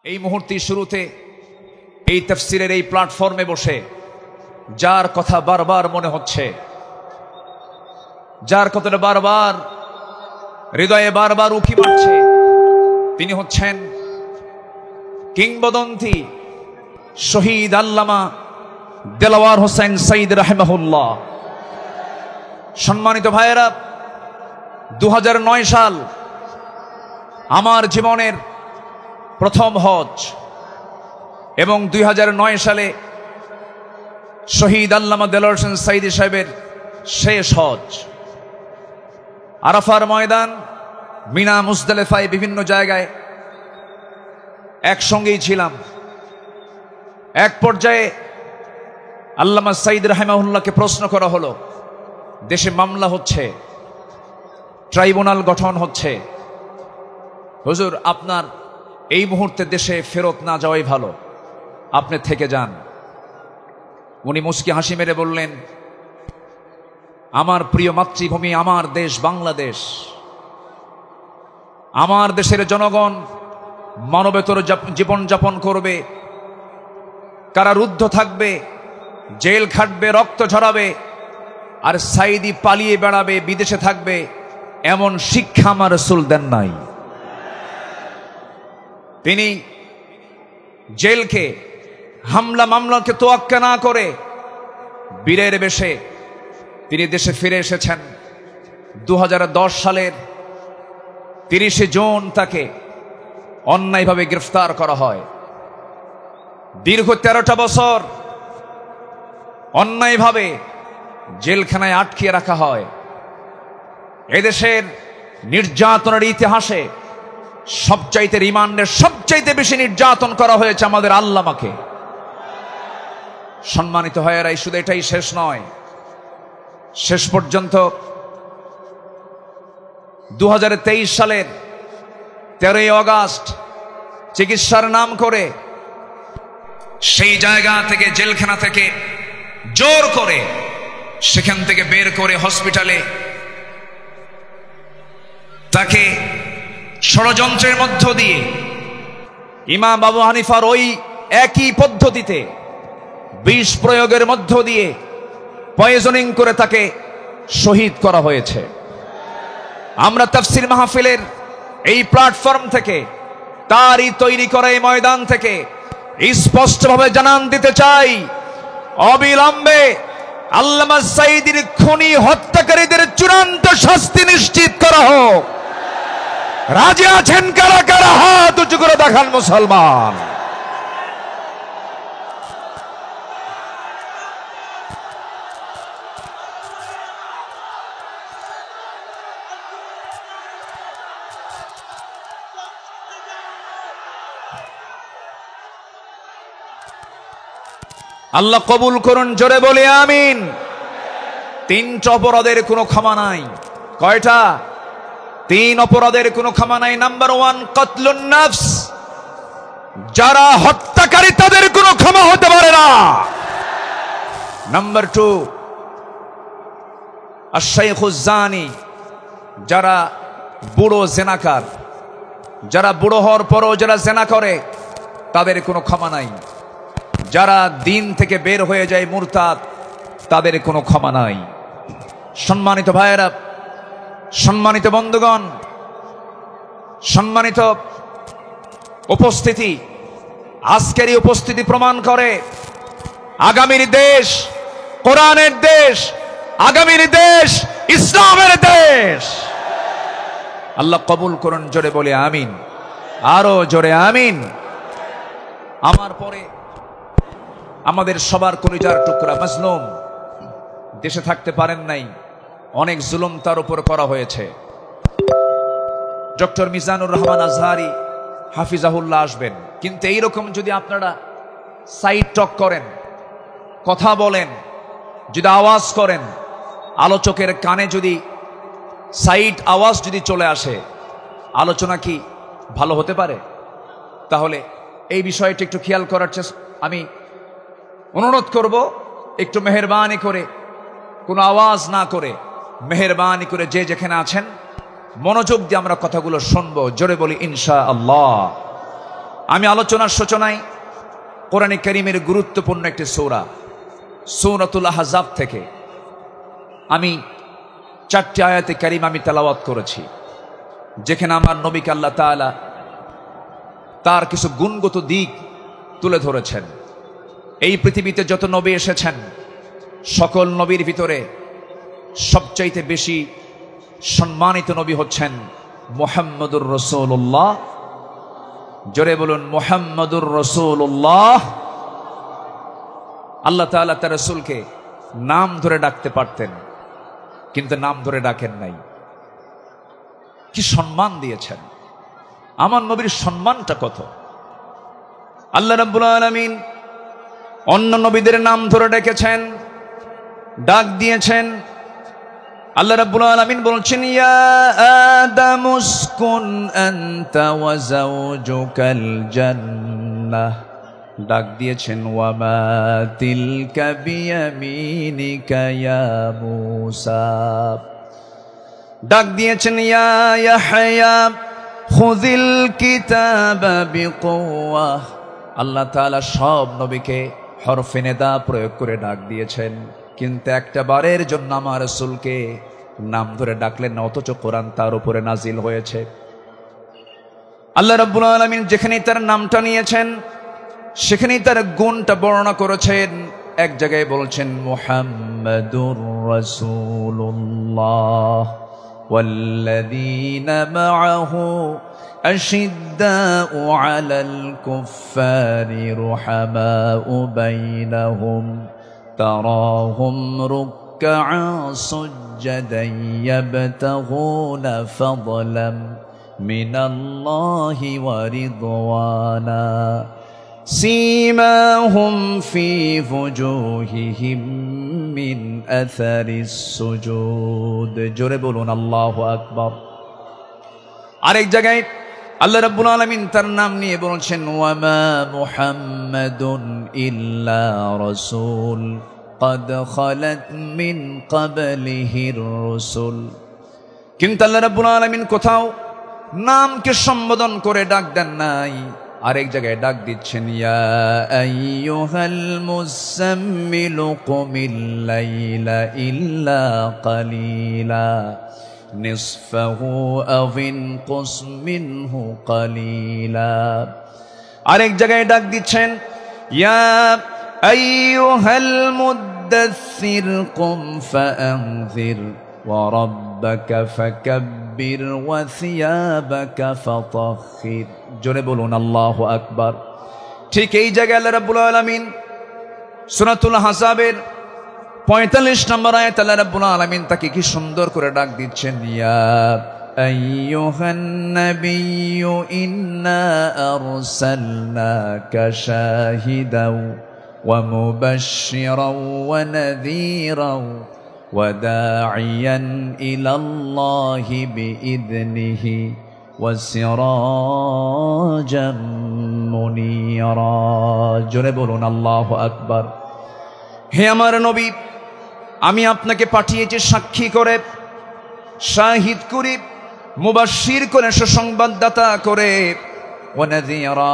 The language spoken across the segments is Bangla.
এই মুহূর্তে শুরুতে এই তাফসীরের এই প্ল্যাটফর্মে বসে যার কথা বারবার মনে হচ্ছে, যার কথাটা বারবার হৃদয়ে বারবার উকি মারছে, তিনি হচ্ছেন কিংবদন্তি শহীদ আল্লামা দেলাওয়ার হোসেন সঈদ রাহিমাহুল্লাহ। সম্মানিত ভাইয়েরা, 2009 সাল আমার জীবনের প্রথম হজ এবং 2009 সালে শহীদ আল্লামা দেলাওয়ার হোসেন সঈদ সাহেবের শেষ হজ। আরাফার ময়দান, মিনা, মুজদালিফায় বিভিন্ন জায়গায় একসঙ্গেই ছিলাম। এক পর্যায়ে আল্লামা সঈদ রাহিমাহুল্লাহকে প্রশ্ন করা হলো, দেশে মামলা হচ্ছে, ট্রাইব্যুনাল গঠন হচ্ছে, হুজুর আপনার এই মুহূর্তে দেশে ফেরত না যাওয়াই ভালো, আপনি থেকে যান। উনি মুচকি হাসি মেরে বললেন, আমার প্রিয় মাতৃভূমি, আমার দেশ বাংলাদেশ, আমার দেশের জনগণ মানবেতর জীবনযাপন করবে, কারারুদ্ধ থাকবে, জেল খাটবে, রক্ত ঝরাবে, আর সাইদি পালিয়ে বেড়াবে, বিদেশে থাকবে, এমন শিক্ষা আমার রাসূল দেন নাই। তিনি জেলকে, হামলা মামলাকে তোয়াক্কা না করে বীরের বেশে তিনি দেশে ফিরে এসেছেন। 2010 সালের 30 জুন তাকে অন্যায়ভাবে গ্রেফতার করা হয়। দীর্ঘ 13টা বছর অন্যায়ভাবে জেলখানায় আটকিয়ে রাখা হয়। এদেশের নির্যাতনের ইতিহাসে সবচাইতে, রিমান্ডের সবচাইতে বেশি নির্যাতন করা হয়েছে আমাদের আল্লামাকে। সম্মানিত ভাইয়েরা, শুধু এটাই শেষ নয়, শেষ পর্যন্ত 2023 সালের 13ই আগস্ট চিকিৎসার নাম করে সেই জায়গা থেকে, জেলখানা থেকে জোর করে সেখান থেকে বের করে হসপিটালে তাকে ষড়যন্ত্রের মধ্য দিয়ে ইমাম আবু হানিফার ওই একই পদ্ধতিতে বিষ প্রয়োগের মধ্য দিয়ে পয়জনিং করে তাকে শহীদ করা হয়েছে। আমরা তাফসীর মাহফিলের এই প্ল্যাটফর্ম থেকে, তারই তৈরি করা এই ময়দান থেকে স্পষ্টভাবে জানান দিতে চাই, অবিলম্বে আল্লামা সাঈদীর খুনি হত্যাকারীদের চূড়ান্ত শাস্তি নিশ্চিত করা হোক। রাজি আছেন কারা কারা? হাত উঁচু করে দেখান মুসলমান। আল্লাহ কবুল করুন, জোরে বলে আমিন। 3টা অপরাধের কোনো ক্ষমা নাই। কয়টা? 3 অপরাধের কোনো ক্ষমা নাই। নাম্বার 1, কতলুন নফস, যারা হত্যাকারী তাদের কোনো ক্ষমা হতে পারে না। নাম্বার 2, আশ-শাইখুজ জানি, যারা বুড়ো জেনাকার, যারা বুড়ো হওয়ার পরও যারা জেনা করে তাদের কোনো ক্ষমা নাই। যারা দিন থেকে বের হয়ে যায় মুরতাদ, তাদের কোনো ক্ষমা নাই। সম্মানিত ভাইয়েরা, সম্মানিত বন্ধুগণ, সম্মানিত উপস্থিতি, আজকের এই উপস্থিতি প্রমাণ করে আগামীর দেশ কোরআনের দেশ, আগামীর দেশ ইসলামের দেশ। আল্লাহ কবুল করুন, জোরে বলে আমিন, আরো জোরে আমিন। আমার পরে আমাদের সবার কলিজার টুকরা মাজলুম, দেশে থাকতে পারেন নাই, অনেক জুলুম তার উপর করা হয়েছে। ডক্টর মিজানুর রহমান আজহারি হাফিজাহুল্লাহ আসবেন, কিন্তু এইরকম যদি আপনারা সাইড টক করেন, কথা বলেন, যদি আওয়াজ করেন, আলোচকের কানে যদি সাইড আওয়াজ যদি চলে আসে, আলোচনা কি ভালো হতে পারে? তাহলে এই বিষয়টি একটু খেয়াল করার চেষ্টা আমি অনুরোধ করব, একটু মেহেরবানি করে, কোনো আওয়াজ না করে, মেহেরবানি করে যে যেখানে আছেন মনোযোগ দিয়ে আমরা কথাগুলো শুনবো। জোরে বলি ইনশাআল্লাহ। আমি আলোচনার সূচনায় কোরআনে কারীমের গুরুত্বপূর্ণ একটি সূরা সূরাতুল আহজাব থেকে আমি 4টি আয়াতে কারীমা আমি তেলাওয়াত করেছি, যেখানে আমার নবীকে আল্লাহ তাআলা তার কিছু গুণগত দিক তুলে ধরেছেন। এই পৃথিবীতে যত নবী এসেছেন, সকল নবীর ভিতরে সবচাইতে বেশি সম্মানিত নবী হচ্ছেন মুহাম্মদুর রাসূলুল্লাহ। জোরে বলুন মুহাম্মদুর রাসূলুল্লাহ। আল্লাহ তাআলা তার রাসূলকে নাম ধরে ডাকতে পারতেন, কিন্তু নাম ধরে ডাকেন নাই। কি সম্মান দিয়েছেন! আমার নবীর সম্মানটা কত! আল্লাহ রাব্বুল আলামিন অন্য নবীদের নাম ধরে ডেকেছেন, ডাক দিয়েছেন। আল্লাহ রাব্বুল আলামিন বলছেন, ইয়া আদামু উসকুন আনতা ওয়া যাওজুকাল জান্নাহ। ডাক দিয়েছেন, ওয়া মা তিলকা বিয়ামিনিকা ইয়া মূসা। ডাক দিয়েছেন, ইয়া ইয়াহইয়া খুযিল কিতাবা বিকুওয়াহ। আল্লাহ তাআলা সব নবীকে হরফে নিদা প্রয়োগ করে ডাক দিয়েছেন, কিন্তু একটা বারের জন্য আমার রাসূলকে নাম ধরে ডাকলেন না, অথচ কোরআন তার উপরে নাজিল হয়েছে। আল্লাহ রাব্বুল আলামিন যেখানেই তার নামটা নিয়েছেন, সেখানেই তার গুণটা বর্ণনা করেছেন। এক জায়গায় বলছেন মুহাম্মাদুর রাসূলুল্লাহ ওয়াল্লাযীনা মাআহু আশিদ্দাউ আলাল কুফফারি রুহামাউ বাইনাহুম তারাহুম রুকআ সুজ্জাদান ইয়াবতাগুনা ফাদলাম মিনাল্লাহি ওয়া রিদওয়ানা সীমাহুম ফি ফুজুহিহিম মিন আসারিস সুজুদ। জোরে বলুন আল্লাহু আকবার। আরেক জায়গায় আল্লাহ রাব্বুল আলামিন তার নাম নিয়ে বলছেন, ওয়া মা মুহাম্মাদুন ইল্লা রাসূল ক্বাদ খালাত মিন ক্বাবলিহির রাসূল। কিন্তু আল্লাহ রাব্বুল আলামিন কোথাও নামকে সম্বোধন করে ডাক দেন নাই। আরেক জায়গায় ডাক দিচ্ছেন, ইয়া আইয়ুহাল মুযাম্মিলু কুমিল লাইলা ইল্লা কালিলা নিসফাহু আও ইনকুস মিনহু কালিলা। আরেক জায়গায় ডাক দিচ্ছেন, ইয়া আইয়ুহাল মুদ্দাসসির কুম ফাআনযির ওয়া রাব্বাকা ফাকাব্বির ওয়া সিয়াবাকা ফাতাহহির। জোরে বলুন আল্লাহু আকবার। ঠিক এই জায়গায় আল্লাহ রাব্বুল আলামিন সূরাতুল আহজাবের 45 নম্বর আয়াত আল্লাহ রাব্বুল আলামিন তাকে কি সুন্দর করে ডাক দিচ্ছেন, ইয়া আইয়ুহান নাবিয়্যু ইন্না আরসালনাকা শাহিদাও ওয়া মুবাশশিরাও ওয়া নাযীরাও ওয়া দাঈয়ান ইলাল্লাহি বিইذনিহি ওয়া সিরাজাম মুনীরা। জোরে বলুন আল্লাহু আকবার। হে আমার নবী, আমি আপনাকে পাঠিয়েছি সাক্ষী করে, শাহিদ করে, মুবাশশির করে, সুসংবাদদাতা করে, ওয়া নাযীরা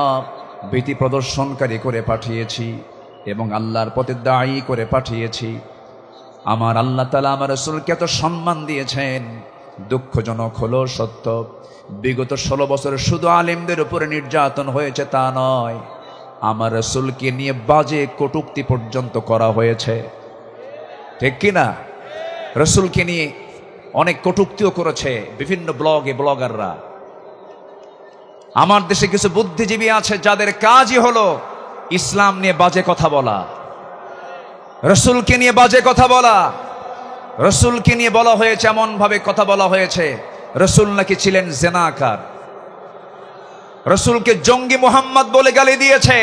ভীতি প্রদর্শনকারী করে পাঠিয়েছি, এবং আল্লাহর পথে দায়ী করে পাঠিয়েছি। আমার আল্লাহ তাআলা আমার রাসূলকে এত সম্মান দিয়েছেন। দুঃখজনক হলো সত্য, বিগত 16 বছর শুধু আলেমদের উপরে নির্যাতন হয়েছে তা নয়, আমার রাসূলকে নিয়ে বাজে কটূক্তি পর্যন্ত করা হয়েছে। ঠিক কিনা? রাসূলকে নিয়ে অনেক কটূক্তিও করেছে বিভিন্ন ব্লগাররা। আমার দেশে কিছু বুদ্ধিজীবী আছে যাদের কাজই হলো ইসলাম নিয়ে বাজে কথা বলা, রাসূলকে নিয়ে বাজে কথা বলা। রাসূলকে নিয়ে বলা হয়েছে, এমন ভাবে কথা বলা হয়েছে, রাসূল নাকি ছিলেন জেনাকার, রাসূলকে জঙ্গি মুহাম্মদ বলে গালি দিয়েছে।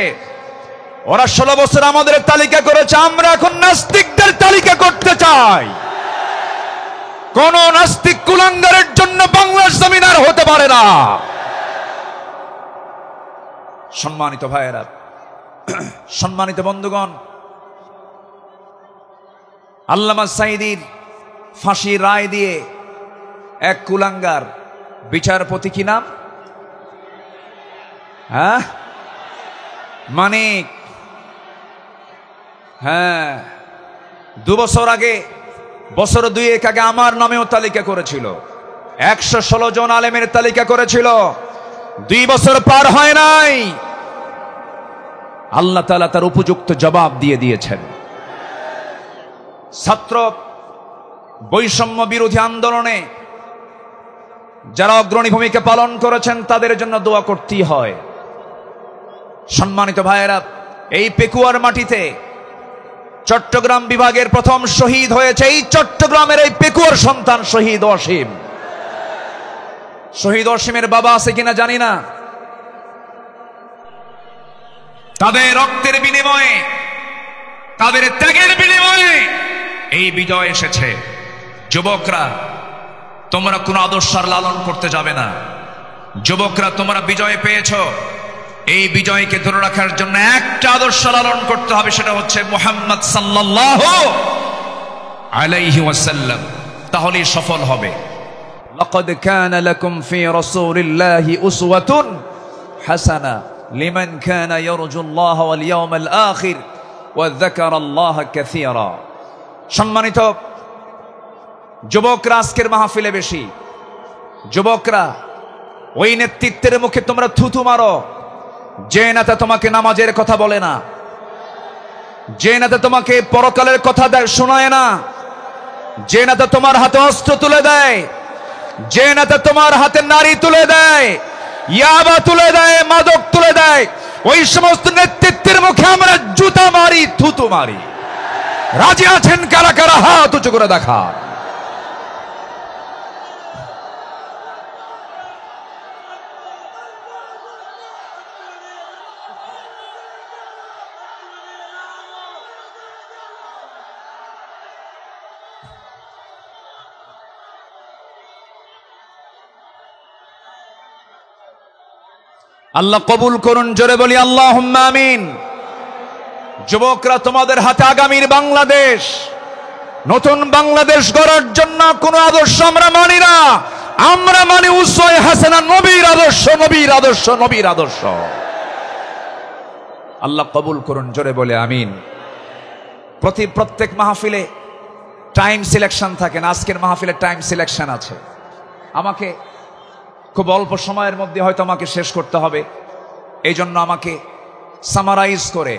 ওরা 16 বছর আমাদের তালিকা করেছে, আমরা এখন নাস্তিকদের তালিকা করতে চাই। কোন নাস্তিক কুলাঙ্গারের জন্য বাংলার জমিন আর হতে পারে না। সম্মানিত ভাইয়েরা, সম্মানিত বন্ধুগণ, আল্লামা সাঈদীর ফাঁসির রায় দিয়ে এক কুলাঙ্গার বিচারপতি, কি নাম? মানিক, হ্যাঁ 2 বছর আগে, বছর 2 আগে আমার নামেও তালিকা করেছিল, 116 জন আলেমের তালিকা করেছিল। 2 বছর পার হয় নাই, আল্লাহ তাআলা তার উপযুক্ত জবাব দিয়ে দিয়েছেন। ছাত্র বৈষম্য বিরোধী আন্দোলনে যারা অগ্রণী ভূমিকা পালন করেছেন তাদের জন্য দোয়া করতেই হয়। সম্মানিত ভাইয়েরা, এই পেকুয়ার মাটিতে চট্টগ্রাম বিভাগের প্রথম শহীদ হয়েছে এই চট্টগ্রামের এই পেকুয়ার সন্তান শহীদ অসীম। শহীদ অসীমের বাবা আছে কিনা জানি না, তাদের রক্তের বিনিময়ে, তাদের ত্যাগের বিনিময়ে এই বিজয় এসেছে। যুবকরা, তোমরা কোন আদর্শ লালন করতে যাবে না। যুবকরা, তোমরা বিজয় পেয়েছো, এই বিজয়কে ধরে রাখার জন্য একটা আদর্শ লালন করতে হবে, সেটা হচ্ছে মুহাম্মদ সাল্লাল্লাহু আলাইহি ওয়াসাল্লাম, তাহলেই সফল হবে। লাকাদ কানা লাকুম ফি রাসূলিল্লাহি উসওয়াতুন হাসানা লিমান কানা ইয়ারজুল্লাহ ওয়াল ইয়াউমাল আখির ওয়া যাকারাল্লাহ কাসীরা। সম্মানিত যুবকরা, আজকের মাহফিলে বেশি যুবকরা, ওই নেতৃত্বের মুখে তোমরা থুতু মারো যে নেতা তোমাকে নামাজের কথা বলে না, যে নেতা তোমাকে পরকালের কথা শোনায় না, যে নেতা তোমার হাতে অস্ত্র তুলে দেয়, যে নেতা তোমার হাতে নারী তুলে দেয়, ইয়াবা তুলে দেয়, মাদক তুলে দেয়, ওই সমস্ত নেতৃত্বের মুখে আমরা জুতা মারি, থুতু মারি। রাজি আছেন কারা কারা? হাত উঁচু করে দেখা। আল্লাহ কবুল করুন, জোরে বলি আল্লাহুম্মা আমিন। যুবকরা, তোমাদের হাতে আগামীর বাংলাদেশ, নতুন বাংলাদেশ গড়ার জন্য কোন আদর্শ আমরা মানি না, আমরা মানি উসওয়ায়ে হাসানা, নবীর আদর্শ, নবীর আদর্শ, নবীর আদর্শ। আল্লাহ কবুল করুন, জোরে বলে আমিন। প্রত্যেক মাহফিলে টাইম সিলেকশন থাকে না, আজকের মাহফিলে টাইম সিলেকশন আছে। আমাকে খুব অল্প সময়ের মধ্যে হয়তো আমাকে শেষ করতে হবে, এই জন্য আমাকে সামারাইজ করে,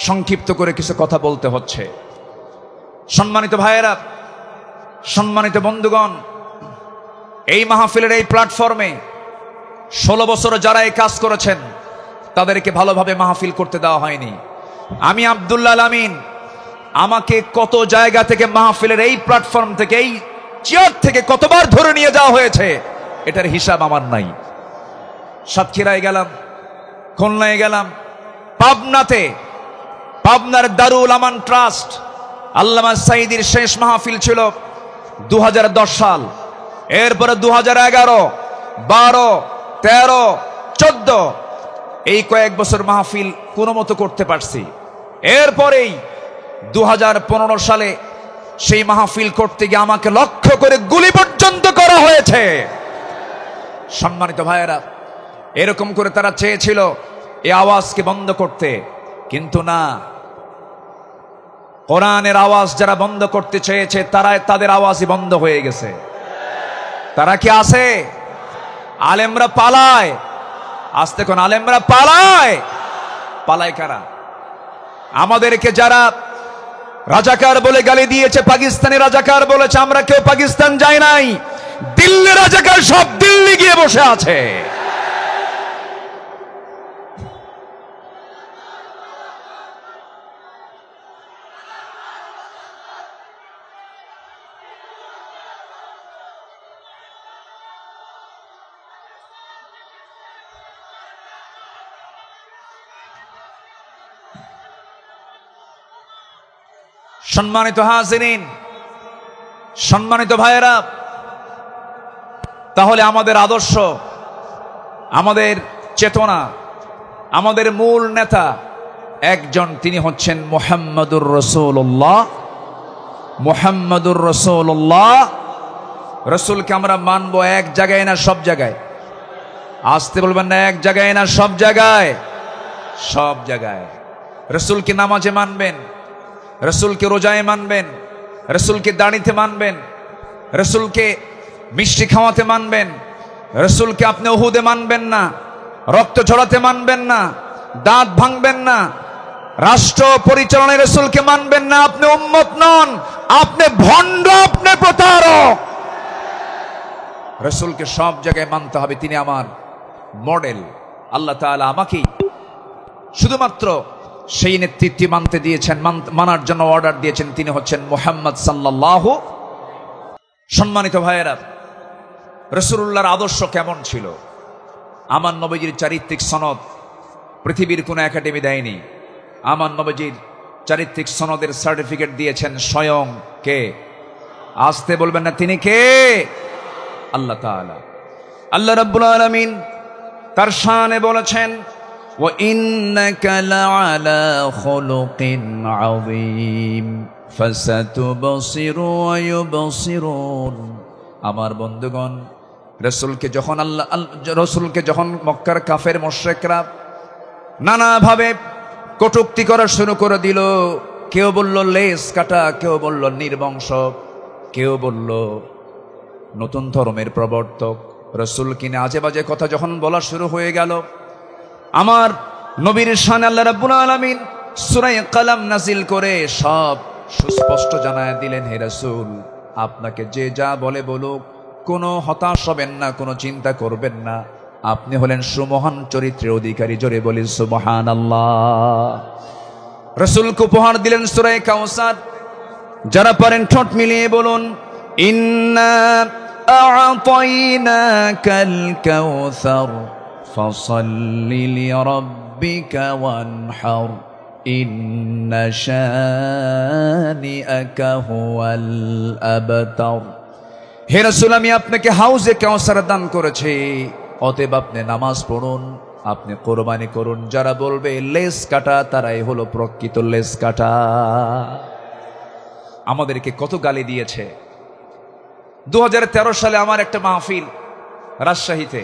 সংক্ষিপ্ত করে কিছু কথা বলতে হচ্ছে। সম্মানিত ভাইয়েরা, সম্মানিত বন্ধুগণ, এই মাহফিলের এই প্ল্যাটফর্মে 16 বছর যারা এই কাজ করেছেন তাদেরকে ভালোভাবে মাহফিল করতে দেওয়া হয়নি। আমি আব্দুল্লাহ আল আমিন, আমাকে কত জায়গা থেকে মাহফিলের এই প্ল্যাটফর্ম থেকে, এই চেয়ার থেকে কতবার ধরে নিয়ে যাওয়া হয়েছে এটার হিসাব আমার নাই। সাতক্ষীরায় গেলাম, খুলনায় গেলাম, পাবনাতে, পাবনার দারুল আমান ট্রাস্ট, আল্লামা সাঈদীর শেষ মাহফিল ছিল 2010 সাল। এরপরে 2011, 12, 13, 14 এই কয়েক বছর মাহফিল কোনো মতো করতে পারছি। এরপরেই 2015 সালে সেই মাহফিল করতে গিয়ে আমাকে লক্ষ্য করে গুলি পর্যন্ত করা হয়েছে। সম্মানিত ভাইয়েরা, এরকম করে তারা চেয়েছিল এই আওয়াজকে বন্ধ করতে, কিন্তু না, কোরআনের আওয়াজ যারা বন্ধ করতে চেয়েছে তাদের আওয়াজই বন্ধ হয়ে গেছে। তারা কি আছে? আলেমরা পালায়, আস্তে কোন আলেমরা পালায়। পালায় কারা? আমাদেরকে যারা রাজাকার বলে গালি দিয়েছে, পাকিস্তানি রাজাকার বলেছে, আমরা কেউ পাকিস্তান যাই নাই, দিল্লি রাজাকার সব দিল্লি গিয়ে বসে আছে। সম্মানিত হাজিরিন, সম্মানিত ভাইয়েরা, তাহলে আমাদের আদর্শ, আমাদের চেতনা, আমাদের মূল নেতা একজন, তিনি হচ্ছেন মুহাম্মদুর রাসূলুল্লাহ। মুহাম্মদুর রাসূলুল্লাহ, রাসূলকে আমরা মানবো এক জায়গায় না সব জায়গায়? আসতে বলবেন না, এক জায়গায় না সব জায়গায়? সব জায়গায়। রসুলকে নামাজে মানবেন, রসুলকে রোজায় মানবেন, রসুলকে দাড়িতে মানবেন, রসুলকে মিষ্টি খাওয়াতে মানবেন, রসুলকে আপনি উহুদে মানবেন না, রক্ত ঝরাতে মানবেন না, দাঁত ভাঙবেন না, রাষ্ট্র পরিচালনায় রসুলকে মানবেন না। আপনি উম্মত নন, আপনি ভণ্ড, আপনি প্রতারক। রসুলকে সব জায়গায় মানতে হবে, তিনি আমার মডেল। আল্লাহ তাআলা আমাকেই শুধুমাত্র সেই নেতৃত্ব মানতে দিয়েছেন, মানার জন্য অর্ডার দিয়েছেন, তিনি হচ্ছেন মুহাম্মদ সাল্লাল্লাহু। সম্মানিত ভাইয়েরা, রাসূলুল্লাহর আদর্শ কেমন ছিল? আমার নবীজির চারিত্রিক সনদ পৃথিবীর কোনো একাডেমি দেয়নি। আমার নবীজির চারিত্রিক সনদের সার্টিফিকেট দিয়েছেন স্বয়ং কে? আসতে বলবেন না, তিনি কে? আল্লাহ তাআলা। আল্লাহ রাব্বুল আলামিন তার শানে বলেছেন, ওয়া ইন্নাকা লাআলা খুলুকিন আযীম ফাসাতুবসিরু ওয়া ইউবসিরুন। আমার বন্ধুগণ, রসুলকে যখন মক্কার কাফের মুশরিকরা নানাভাবে কটূক্তি করা শুরু করে দিল, কেউ বলল লেস কাটা, কেউ বলল নির্বংশ, কেউ বলল নতুন ধর্মের প্রবর্তক, রসুল কিনে আজে বাজে কথা যখন বলা শুরু হয়ে গেল, আমার নবীর শানে আল্লাহ রাব্বুল আলামিন সূরা কালাম নাজিল করে সব সুস্পষ্ট জানায় দিলেন, হে রাসূল, আপনাকে যে যা বলে বলুক, কোনো হতাশ হবেন না, কোনো চিন্তা করবেন না, আপনি হলেন সুমহান চরিত্রের অধিকারী। জোরে বলি সুবহানাল্লাহ। রাসূলকে উপহার দিলেন সূরা কাউসার। যারা পারেন ঠোঁট মিলিয়ে বলুন, ইন্না আ'তাইনাকাল কাউসার ফাসাল্লি লিরাব্বিকা ওয়ানহার ইন্না শানিআকা হুয়াল আবতার। হে রাসূল, আমি আপনাকে হাউজে কাউসার দান করেছি, অতএব আপনি নামাজ পড়ুন, আপনি কোরবানি করুন। যারা বলবে লেস কাটা, তারাই হলো প্রকৃত লেস কাটা। আমাদেরকে কত গালি দিয়েছে। 2013 সালে আমার একটা মাহফিল রাজশাহীতে,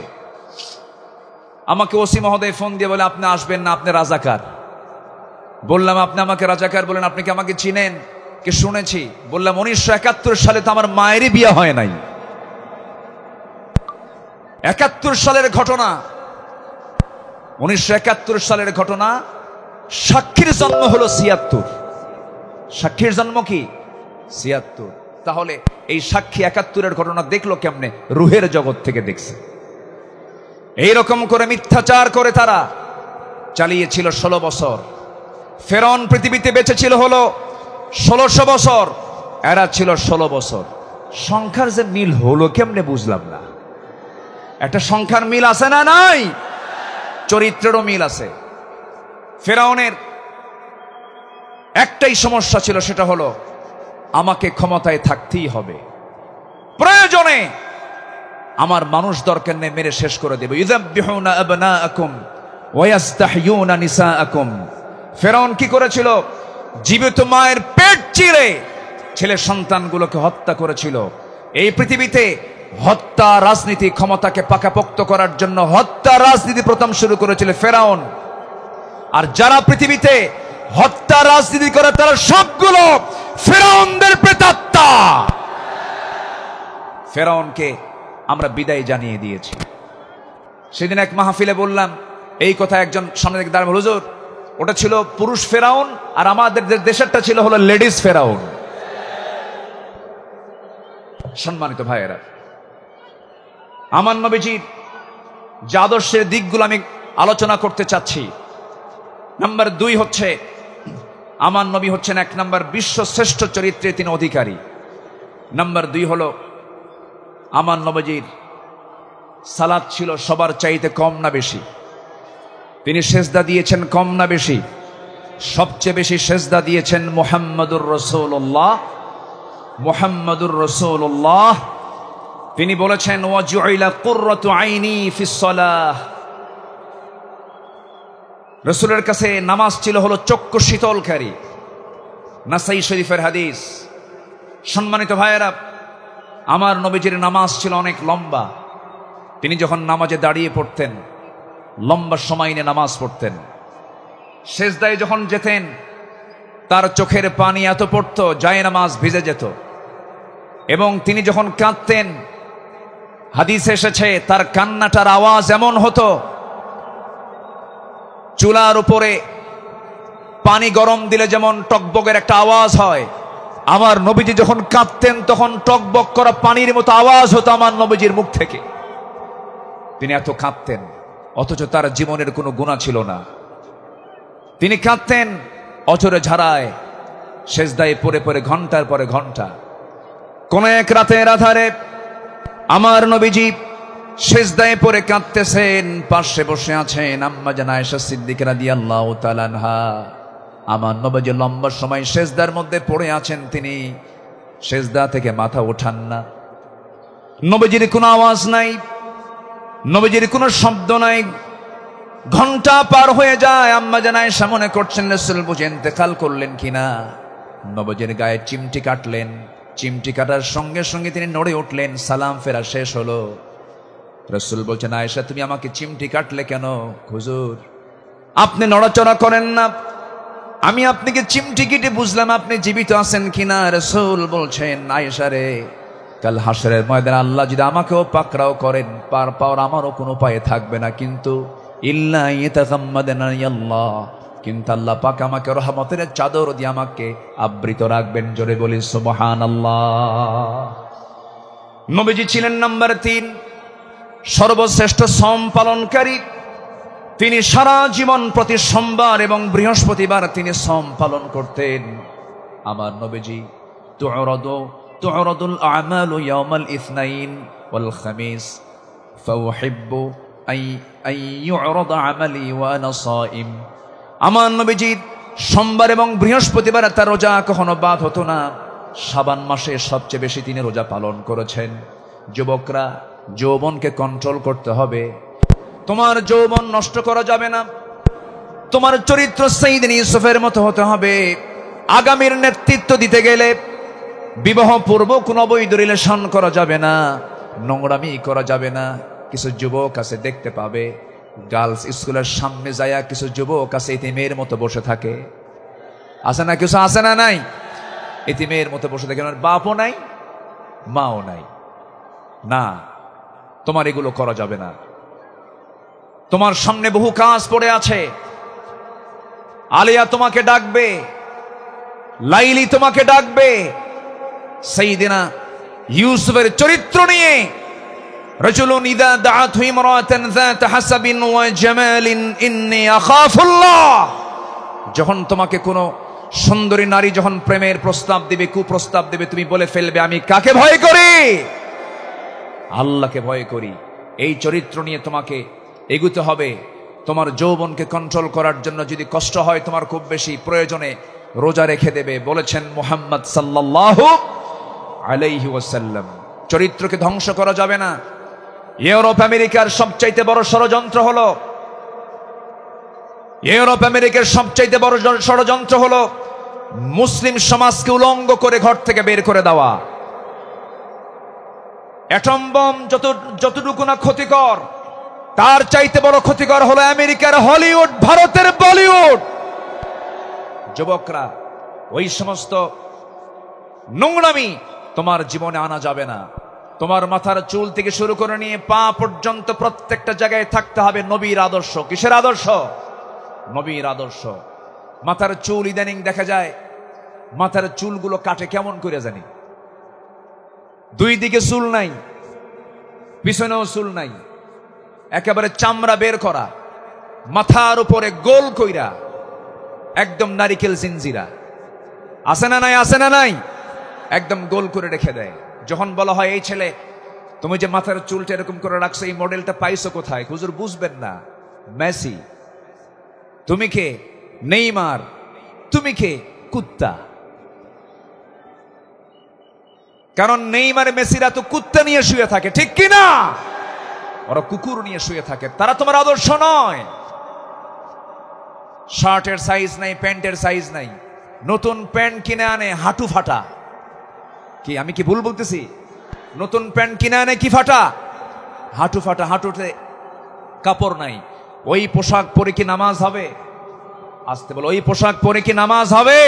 আমাকে ওসি মহোদয় ফোন দিয়ে বলে, আপনি আসবেন না, আপনি রাজাকার। বললাম, আপনি আমাকে রাজাকার বলেন, আপনি কি আমাকে চিনেন? কি শুনেছি? বললাম, 1971 সালে তো আমার মায়েরই বিয়ে হয় নাই। 71 সালের ঘটনা, 1971 সালের ঘটনা। সাক্ষীর জন্ম হলো 76। সাক্ষীর জন্ম কি? 76। তাহলে এই সাক্ষী 71-এর ঘটনা দেখলো কেমনে? রুহের জগৎ থেকে দেখছে। এইরকম করে মিথ্যাচার করে তারা চালিয়েছিল 16 বছর। ফেরাউন পৃথিবীতে বেঁচে ছিল হলো 1600 বছর, এরা ছিল 16 বছর। সংখ্যার যে মিল হলো কেমনে বুঝলাম না। একটা সংখ্যার মিল আছে না নাই? চরিত্রেরও মিল আছে। ফেরাউনের একটাই সমস্যা ছিল, সেটা হলো আমাকে ক্ষমতায় থাকতেই হবে, প্রয়োজনে আমার মানুষ দরকার নেই, মেরে শেষ করে দেব। ইযাববিহুনা আবনাআকুম ওয়া ইস্তাহয়ুনা নিসাআকুম। ফেরাউন কি করেছিল? জীবিত মায়ের পেট চিরে ছেলে সন্তানগুলোকে হত্যা করেছিল। এই পৃথিবীতে হত্যা রাজনীতি, ক্ষমতাকে পাকাপোক্ত করার জন্য হত্যা রাজনীতি প্রথম শুরু করেছিল ফেরাউন। আর যারা পৃথিবীতে হত্যা রাজনীতি করে, তারা সবগুলো ফেরাউনদের প্রেতাত্মা। ফেরাউনকে আমরা বিদায় জানিয়ে দিয়েছি। সেদিন এক মাহফিলে বললাম এই কথা, একজন সামনে থেকে দাঁড়ায়, হুজুর, ওটা ছিল পুরুষ ফেরাউন, আর আমাদের দেশেরটা ছিল হলো লেডিস ফেরাউন। সম্মানিত ভাইয়েরা, আমার নবীজির যে আদর্শের দিকগুলো আমি আলোচনা করতে চাচ্ছি, নাম্বার 2 হচ্ছে, আমার নবী হচ্ছেন 1 নাম্বার বিশ্ব শ্রেষ্ঠ চরিত্রে তিনি অধিকারী। নাম্বার 2 হলো আমার নবীজির সালাত ছিল সবার চাইতে কম না বেশি? তিনি সেজদা দিয়েছেন কম না বেশি? সবচেয়ে বেশি সেজদা দিয়েছেন মুহাম্মদুর রাসূলুল্লাহ। মুহাম্মদুর রাসূলুল্লাহ তিনি বলেছেন, ওয়া জুইলা কুররাতু আইনি ফিস সালাহ। রাসূলের কাছে নামাজ ছিল হলো চক্ষু শীতলকারী। নাসাই শরীফের হাদিস। সম্মানিত ভাইয়েরা, আমার নবীজির নামাজ ছিল অনেক লম্বা। তিনি যখন নামাজে দাঁড়িয়ে পড়তেন, লম্বা সময় নিয়ে নামাজ পড়তেন। সেজদায় যখন যেতেন তার চোখের পানি এত পড়তো জায়নামাজ ভিজে যেত। এবং তিনি যখন কাঁদতেন হাদিসে এসেছে তার কান্নাটার আওয়াজ এমন হতো চুলার উপরে পানি গরম দিলে যেমন টকবকের একটা আওয়াজ হয়, আমার নবীজি যখন কাঁদতেন তখন টকবক করা পানির মতো আওয়াজ হতো আমার নবীজির মুখ থেকে। তিনি এত কাঁদতেন, অথচ তার জীবনের কোনো গুনাহ ছিল না। তিনি কাঁদতেন অঝরে ঝাড়ায়, সেজদায় পড়ে পড়ে ঘন্টার পরে ঘন্টা। কোন এক রাতের আধারে আমার নবীজি সেজদায় পড়ে কাঁদতেছেন, পাশে বসে আছেন আম্মা জান আয়েশা সিদ্দিকা রাদিয়াল্লাহু তাআলা আনহা। আমার নবীজি লম্বা সময় সেজদার মধ্যে পড়ে আছেন, তিনি সেজদা থেকে মাথা ওঠান না। নবীজির কোনো আওয়াজ নাই, নবীজির কোনো শব্দ নাই। ঘন্টা পার হয়ে যায়, আম্মা জান আয়েশা মনে করছেন রাসূল বুঝে ইন্তেকাল করলেন কিনা। নবীজির গায়ে চিমটি কাটলেন, চিমটি কাটার সঙ্গে সঙ্গে তিনি নড়ে উঠলেন। সালাম ফেরা শেষ হলো, রাসূল বলছেন আয়েশা তুমি আমাকে চিমটি কাটলে কেন? হুজুর আপনি নড়াচড়া করেন না, আমি আপনাকে চিমটি কেটে বুঝলাম আপনি জীবিত আছেন কিনা। রাসূল বলছেন আয়েশা রে, কাল হাসরের ময়দানে আল্লাহ যদি আমাকেও পাকড়াও করেন, পার পাওয়ার আমারও কোনো উপায় থাকবে না, কিন্তু ইল্লা ইয়াতাযাম্মাদানি আল্লাহ, কিন্তু আল্লাহ পাক আমাকে রহমতের চাদর দিয়ে আমাকে আবৃত রাখবেন। জোরে বলি সুবহানাল্লাহ। নবীজি ছিলেন নাম্বার 3 সর্বশ্রেষ্ঠ সম পালনকারী। তিনি সারা জীবন প্রতি সোমবার এবং বৃহস্পতিবার তিনি সম পালন করতেন। আমার নবীজি তু'রাদুল আমালু ইয়াউমাল ইসনাইন ওয়াল খামিস ফাউহিব্বু আন ইউ'রাদা আমালি ওয়া আনা সাইম। আমার নবীজি সোমবার এবং বৃহস্পতিবার তার রোজা কখনো বাদ হতো না। শাবান মাসে সবচেয়ে বেশি তিনি রোজা পালন করেছেন। যুবকরা, যৌবনকে কন্ট্রোল করতে হবে। তোমার যৌবন নষ্ট করা যাবে না। তোমার চরিত্র সাইয়েদনা ইউসুফের মতো হতে হবে। আগামীর নেতৃত্ব দিতে গেলে বিবাহ পূর্ব কোনো অবৈধ রিলেশন করা যাবে না, নোংরামি করা যাবে না। কিছু যুবক আছে দেখতে পাবে গার্লস স্কুলের সামনে যায়া কিছু যুবক আছে ইতিমের মতো বসে থাকে। আছে না? কিছু আছে না? নাই? ইতিমের মতো বসে থাকে, বাপও নাই মাও নাই। না, তোমার এগুলো করা যাবে না। তোমার সামনে বহু কাজ পড়ে আছে। আলিয়া তোমাকে ডাকবে, লাইলি তোমাকে ডাকবে। সাইয়েদনা ইউসুফের চরিত্র নিয়ে রাজুলুন ইযা দাআতহু ইমরাতান যাত হাসাবিন ওয়া জামালিন ইন্নী আখাফুল্লাহ, যখন তোমাকে কোনো সুন্দরী নারী যখন প্রেমের প্রস্তাব দিবে, কুপ্রস্তাব দিবে, তুমি বলে ফেলবে আমি কাকে ভয় করি? আল্লাহকে ভয় করি। এই চরিত্র নিয়ে তোমাকে এগুতে হবে। তোমার যৌবনকে কন্ট্রোল করার জন্য যদি কষ্ট হয় তোমার খুব বেশি, প্রয়োজনে রোজা রেখে দেবে। বলেছেন মুহাম্মদ সাল্লাল্লাহু আলাইহি ওয়াসাল্লাম, চরিত্রকে ধ্বংস করা যাবে না। ইউরোপ আমেরিকার সবচাইতে বড় ষড়যন্ত্র হলো, ইউরোপ আমেরিকার সবচাইতে বড় ষড়যন্ত্র হলো মুসলিম সমাজকে উলঙ্গ করে ঘর থেকে বের করে দেওয়া। অ্যাটম বম যতটুকু না ক্ষতিকর, তার চাইতে বড় ক্ষতিকর হলো আমেরিকার হলিউড, ভারতের বলিউড। যুবকরা, ওই সমস্ত নোংরামি তোমার জীবনে আনা যাবে না। তোমার মাথার চুল থেকে শুরু করে নিয়ে পা পর্যন্ত প্রত্যেকটা জায়গায় থাকতে হবে নবীর আদর্শ। কিসের আদর্শ? নবীর আদর্শ। মাথার চুল ইদানিং দেখা যায় মাথার চুলগুলো কাটে কেমন করে জানি, দুই দিকে চুল নাই, পিছনেও চুল নাই, একেবারে চামড়া বের করা, মাথার উপরে গোল কইরা একদম নারিকেল জিঞ্জিরা। আছে না নাই? আছে না নাই? একদম গোল করে রেখে দেয়। যখন বলা হয় এই ছেলে তুমি যে মাথার চুলটা এরকম করে রাখছো, এই মডেলটা পাইছো কোথায়? হুজুর বুঝবেন না। মেসি তুমি কে? নেইমার তুমি কে? কুত্তা। কারণ নেইমার মেসিরা তো কুত্তা নিয়ে শুয়ে থাকে, ঠিক কি না? ওরা কুকুর নিয়ে শুয়ে থাকে। তারা তোমার আদর্শ নয়। শার্টের সাইজ নাই, প্যান্টের সাইজ নাই, নতুন প্যান্ট কিনে আনে হাঁটু ফাটা। কি আমি কি ভুল বলতেছি? নতুন প্যান্ট কিনে আনে কি ফাটা? হাঁটু ফাটা। হাঁটুতে কাপড় নাই। ওই পোশাক পরে কি নামাজ হবে? আসতে বলো। ওই পোশাক পরে কি নামাজ হবে?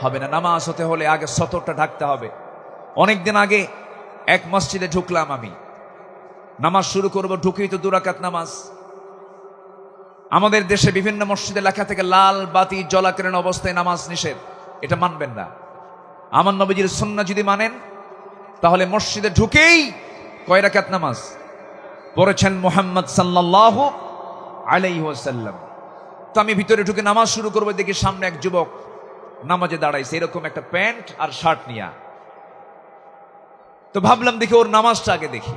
হবে না। নামাজ হতে হলে আগে সতরটা ঢাকতে হবে। অনেকদিন আগে এক মসজিদে ঢুকলাম আমি, নামাজ শুরু করব, ঢুকেই তো 2 রাকাত নামাজ। আমাদের দেশে বিভিন্ন মসজিদে লেখা থেকে লাল বাতি জ্বলাকালীন অবস্থায় নামাজ নিষেধ, এটা মানবেন না। আমার নবীজির সুন্নাহ যদি মানেন তাহলে মসজিদে ঢুকেই কয় রাকাত নামাজ পড়েছেন মুহাম্মদ সাল্লাল্লাহু আলাইহি ওয়াসাল্লাম। তো আমি ভিতরে ঢুকে নামাজ শুরু করবো, দেখি সামনে এক যুবক নামাজে দাঁড়াইছে, এরকম একটা প্যান্ট আর শার্ট নিয়া। তো ভাবলাম দেখি ওর নামাজটা আগে দেখি।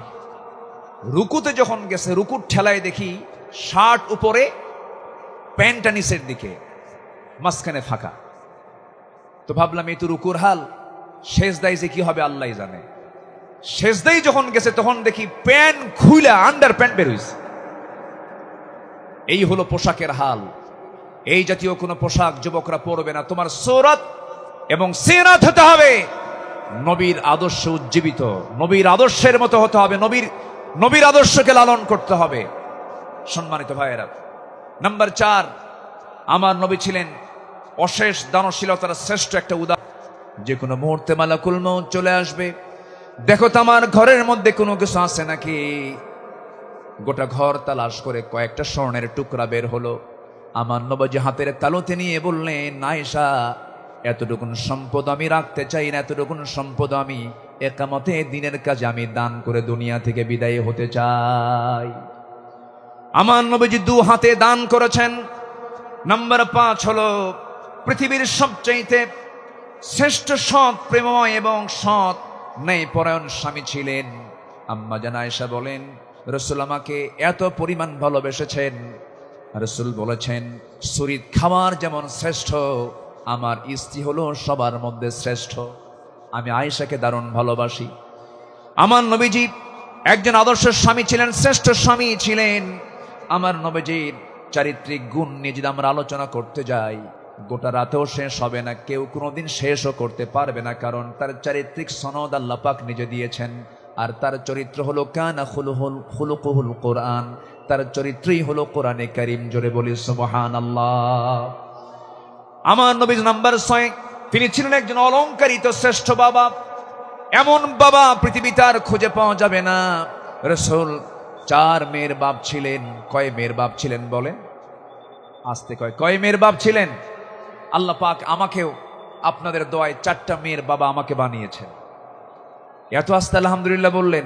রুকুতে যখন গেছে, রুকুর ঠেলায় দেখি শার্ট উপরে, প্যান্টটা নিচের দিকে, মাঝখানে ফাঁকা। তো ভাবলাম এই তো রুকুর হাল, সেজদায় যে কি হবে আল্লাহ জানে। সেজদাই যখন গেছে তখন দেখি প্যান্ট খুইলা আন্ডার প্যান্ট বের হইছে। এই হলো পোশাকের হাল। এই জাতীয় কোনো পোশাক যুবকরা পরবে না। তোমার সূরত এবং সিরাত হতে হবে নবীর আদর্শে উজ্জীবিত, নবীর আদর্শের মতো হতে হবে, নবীর আদর্শকে লালন করতে হবে। সম্মানিত ভাইয়েরা, নাম্বার 4, আমার নবী ছিলেন অশেষ দানশীলতার শ্রেষ্ঠ একটা উদাহরণ। যে কোনো মুহূর্তে মালাকুল মউত চলে আসবে। দেখো তো আমার ঘরের মধ্যে কোনো কিছু আছে নাকি। গোটা ঘর তালাশ করে কয়েকটা স্বর্ণের টুকরা বের হলো। আমার নবী হাতের তালুতে নিয়ে বললেন, আয়েশা, এতটুকুন সম্পদ আমি রাখতে চাই না, এতটুকুন সম্পদ আমি একামতে দিনের কাজে আমি দান করে দুনিয়া থেকে বিদায় হতে চাই। আমার নবীজি 2 হাতে দান করেছেন। নাম্বার 5 হলো পৃথিবীর সবচাইতে শ্রেষ্ঠ সৎ প্রেমময় এবং সৎ ন্যায়পরায়ণ স্বামী ছিলেন। আম্মা জান আয়েশা বলেন, রাসূল আমাকে এত পরিমাণ ভালোবেসেছেন, রাসূল বলেছেন শরীর খাবার যেমন শ্রেষ্ঠ, আমার স্ত্রী হলো সবার মধ্যে শ্রেষ্ঠ। আমি আয়েশাকে দারুণ ভালোবাসি। আমার নবীজি একজন আদর্শ স্বামী ছিলেন, শ্রেষ্ঠ স্বামী ছিলেন। আমার নবীজির চারিত্রিক গুণ নিয়ে যদি আমরা আলোচনা করতে যাই, গোটা রাতেও শেষ হবে না, কেউ কোনোদিন শেষও করতে পারবে না। কারণ তার চারিত্রিক সনদ আল্লাহ পাক নিজে দিয়েছেন। আর তার চরিত্র হলো কানা খুলুকুহুল কোরআন, তার চরিত্রই হলো কোরআনে কারীম। জোরে বলি সুবহানাল্লাহ। আমার নবী নাম্বার 6, তিনি ছিলেন একজন অলংকারিত শ্রেষ্ঠ বাবা। এমন বাবা পৃথিবীতে আর খুঁজে পাওয়া যাবে না। রাসূল 4 মেয়ের বাপ ছিলেন। কয় মেয়ের বাপ ছিলেন বলেন? আস্তে কয় মেয়ের বাপ ছিলেন? আল্লাহ পাক আমাকেও আপনাদের দোয়ায় 4টা মেয়ের বাবা আমাকে বানিয়েছেন। এত আস্তে আলহামদুলিল্লাহ বললেন,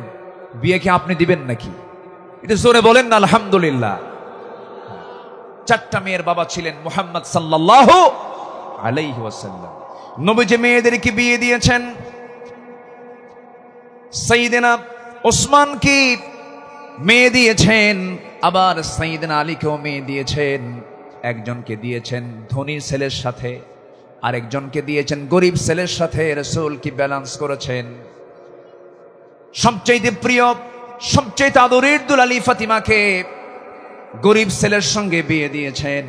বিয়ে কি আপনি দিবেন নাকি? এটা জোরে বলেন না আলহামদুলিল্লাহ। 4টা মেয়ের বাবা ছিলেন মুহাম্মদ সাল্লাল্লাহু আলাইহি ওয়াসাল্লাম। নবীজি মেয়েদেরকে বিয়ে দিয়েছেন। সাইয়েদনা ওসমানকে মেয়ে দিয়েছেন, আবার সাইয়েদনা আলীকেও মেয়ে দিয়েছেন। একজনকে দিয়েছেন ধনী ছেলের সাথে, আরেকজনকে দিয়েছেন গরিব ছেলের সাথে। রাসূল কি ব্যালেন্স করেছেন। সবচেয়ে প্রিয়, সবচেয়ে আদরের দুলালি ফাতিমাকে গরিব ছেলের সঙ্গে বিয়ে দিয়েছেন।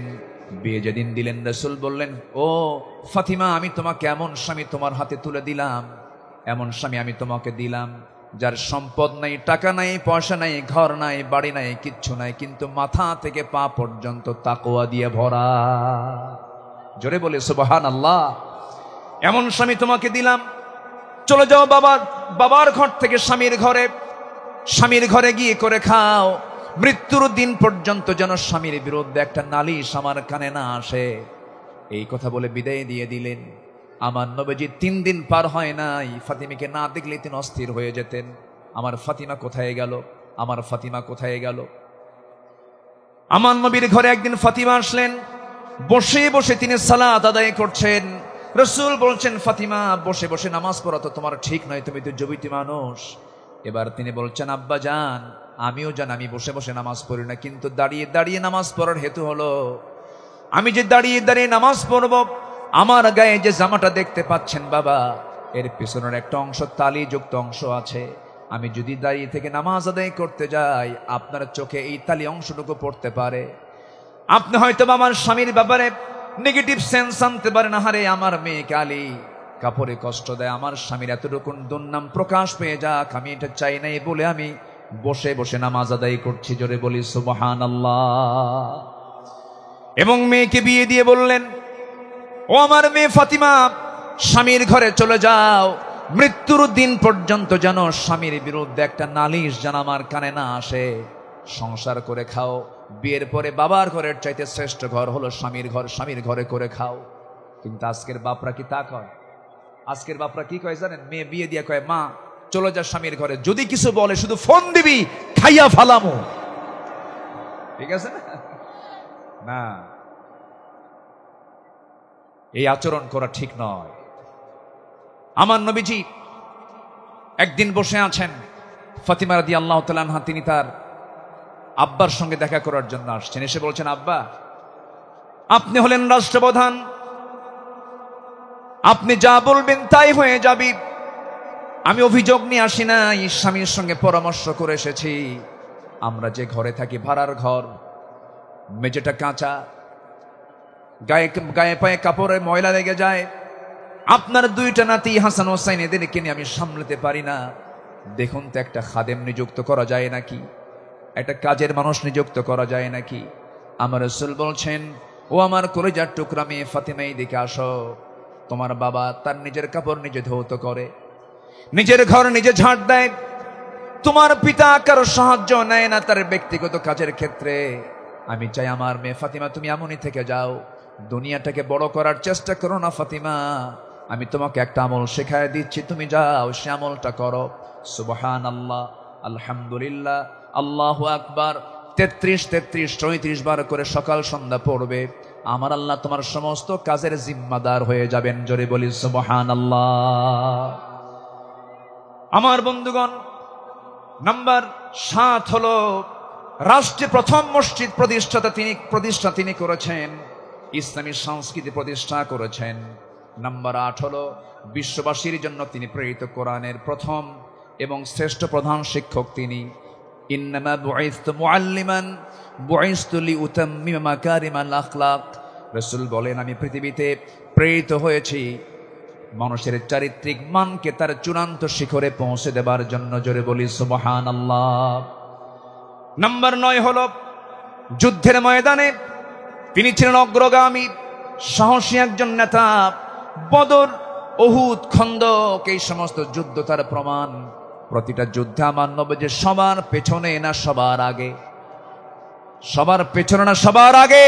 বিয়ে যেদিন দিলেন, রাসূল বললেন, ও ফাতিমা, আমি তোমাকে এমন স্বামী তোমার হাতে তুলে দিলাম, এমন স্বামী আমি তোমাকে দিলাম, যার সম্পদ নাই, টাকা নাই, পয়সা নাই, ঘর নাই, বাড়ি নাই, কিচ্ছু নাই, কিন্তু মাথা থেকে পা পর্যন্ত তাকওয়া দিয়ে ভরা। জোরে বলে সুবহানাল্লাহ। এমন স্বামী তোমাকে দিলাম। চলে যাও বাবার ঘর থেকে স্বামীর ঘরে গিয়ে করে খাও। মৃত্যুর দিন পর্যন্ত যেন স্বামীর বিরুদ্ধে একটা নালিশ আমার কানে না আসে। এই কথা বলে বিদায় দিয়ে দিলেন। আমার নবীজি 3 দিন পার হয় নাই, ফাতিমাকে না দেখলে তিনি অস্থির হয়ে যেতেন। আমার ফাতিমা কোথায় গেল, আমার ফাতিমা কোথায় গেল। আমার নবীর ঘরে একদিন ফাতিমা আসলেন। বসে বসে তিনি সালাত আদায় করছেন। রাসূল বলছেন, ফাতিমা, বসে বসে নামাজ পড়া তো তোমার ঠিক নয়, তুমি তো যুবতী মানুষ। এবার তিনি বলছেন, আব্বা জান, আমিও জান আমি বসে বসে নামাজ পড়ি না, কিন্তু দাঁড়িয়ে দাঁড়িয়ে নামাজ পড়ার হেতু হলো, আমি যে দাঁড়িয়ে দাঁড়িয়ে নামাজ পড়ব, আমার গায়ে যে জামাটা দেখতে পাচ্ছেন বাবা, এর পিছনের একটা অংশ তালিযুক্ত অংশ আছে। আমি যদি দাঁড়িয়ে থেকে নামাজ আদায় করতে যাই, আপনার চোখে এই তালি অংশটুকু পড়তে পারে। আপনি হয়তো আমার স্বামীর ব্যাপারে নেগেটিভ সেন্স আনতে পারেন, আহারে আমার মেয়ে কালী কাপড়ে কষ্ট দেয়, আমার স্বামীর এতটুকুন দুর্নাম প্রকাশ পেয়ে যাক, আমি এটা চাই নাই বলে আমি বসে বসে নামাজ আদায় করছি। জোরে বলি সুবহানাল্লাহ। এবং মেয়েকে বিয়ে দিয়ে বললেন, ও আমার মেয়ে ফাতিমা, স্বামীর ঘরে চলে যাও, মৃত্যুর দিন পর্যন্ত যেন স্বামীর বিরুদ্ধে একটা নালিশ যেন আমার কানে না আসে। সংসার করে খাও, বিয়ের পরে বাবার ঘরের চাইতে শ্রেষ্ঠ ঘর হলো স্বামীর ঘর, স্বামীর ঘরে করে খাও। কিন্তু আজকের বাপরা কি তা কয়? আজকের বাপরা কি কয় জানেন? মেয়ে বিয়ে দিয়ে কয়, মা চলে যা স্বামীর ঘরে, যদি কিছু বলে শুধু ফোন দিবি, খাইয়া ফালামু। ঠিক আছে না? না, এই আচরণ করা ঠিক নয়। আমার নবীজি একদিন বসে আছেন, ফাতিমা রাদিয়াল্লাহু তাআলা আনহা তিনি তার আব্বার সঙ্গে দেখা করার জন্য আসছেন। এসে বলছেন, আব্বা, আপনি হলেন রাষ্ট্রপ্রধান, আপনি যা বলবেন তাই হয়ে যাবে। আমি অভিযোগ নিয়ে আসি না, স্বামীর সঙ্গে পরামর্শ করে এসেছি। আমরা যে ঘরে থাকি ভাড়ার ঘর, মেঝেটা কাঁচা, গায়ে পায়ে কাপড়ে ময়লা লেগে যায়। আপনার দুইটা নাতি হাসান হোসাইন, এদেরকে নিয়ে আমি সামলাতে পারি না। দেখুন তো একটা খাদেম নিযুক্ত করা যায় নাকি, একটা কাজের মানুষ নিযুক্ত করা যায় নাকি? আমার রাসূল বলছেন, ও আমার কলিজার টুকরা মেয়ে ফাতিমা, এদিকে আসো। তোমার বাবা তার নিজের কাপড় নিজে ধৌত করে, নিজের ঘর নিজে ঝাড় দেয়। তোমার পিতা কারো সাহায্য নেয় না তার ব্যক্তিগত কাজের ক্ষেত্রে। আমি চাই আমার মেয়ে ফাতিমা তুমি এমনই থেকে যাও, দুনিয়াটাকে বড় করার চেষ্টা করো না ফাতিমা। আমি তোমাকে একটা আমল শেখায় দিচ্ছি, তুমি যাও সে আমলটা করো। সুবহানাল্লাহ, আলহামদুলিল্লাহ, আল্লাহু আকবার 33, 33 বার করে সকাল সন্ধ্যা পড়বে। আমার আল্লাহ তোমার সমস্ত কাজের জিম্মাদার হয়ে যাবেন। জোরে বলি সুবহানাল্লাহ। আমার বন্ধুগণ, নাম্বার 7 হলো রাষ্ট্রে প্রথম মসজিদ প্রতিষ্ঠা তিনি করেছেন, ইসলামী সংস্কৃতি প্রতিষ্ঠা করেছেন। নাম্বার 8 হলো বিশ্ববাসীর জন্য তিনি প্রেরিত কোরআনের প্রথম এবং শ্রেষ্ঠ প্রধান শিক্ষক তিনি। ইন্নামা বুইসতু মুআল্লিমান বুইসতু লিউতাম্মিমা মাকারিমাল আখলাক। রাসূল বলেন, আমি পৃথিবীতে প্রেরিত হয়েছি মানুষের চারিত্রিক মানকে তার চূড়ান্ত শিখরে পৌঁছে দেবার জন্য। জোরে বলি সুবহানাল্লাহ। নাম্বার 9 হলো যুদ্ধের ময়দানে তিনি ছিলেন অগ্রগামী, সাহসী একজন নেতা। বদর, উহুদ, খন্দক, এই সমস্ত যুদ্ধ তার প্রমাণ। প্রতিটা যুদ্ধে আমার নবী যে সবার পেছনে না সবার আগে, সবার পেছনে না সবার আগে,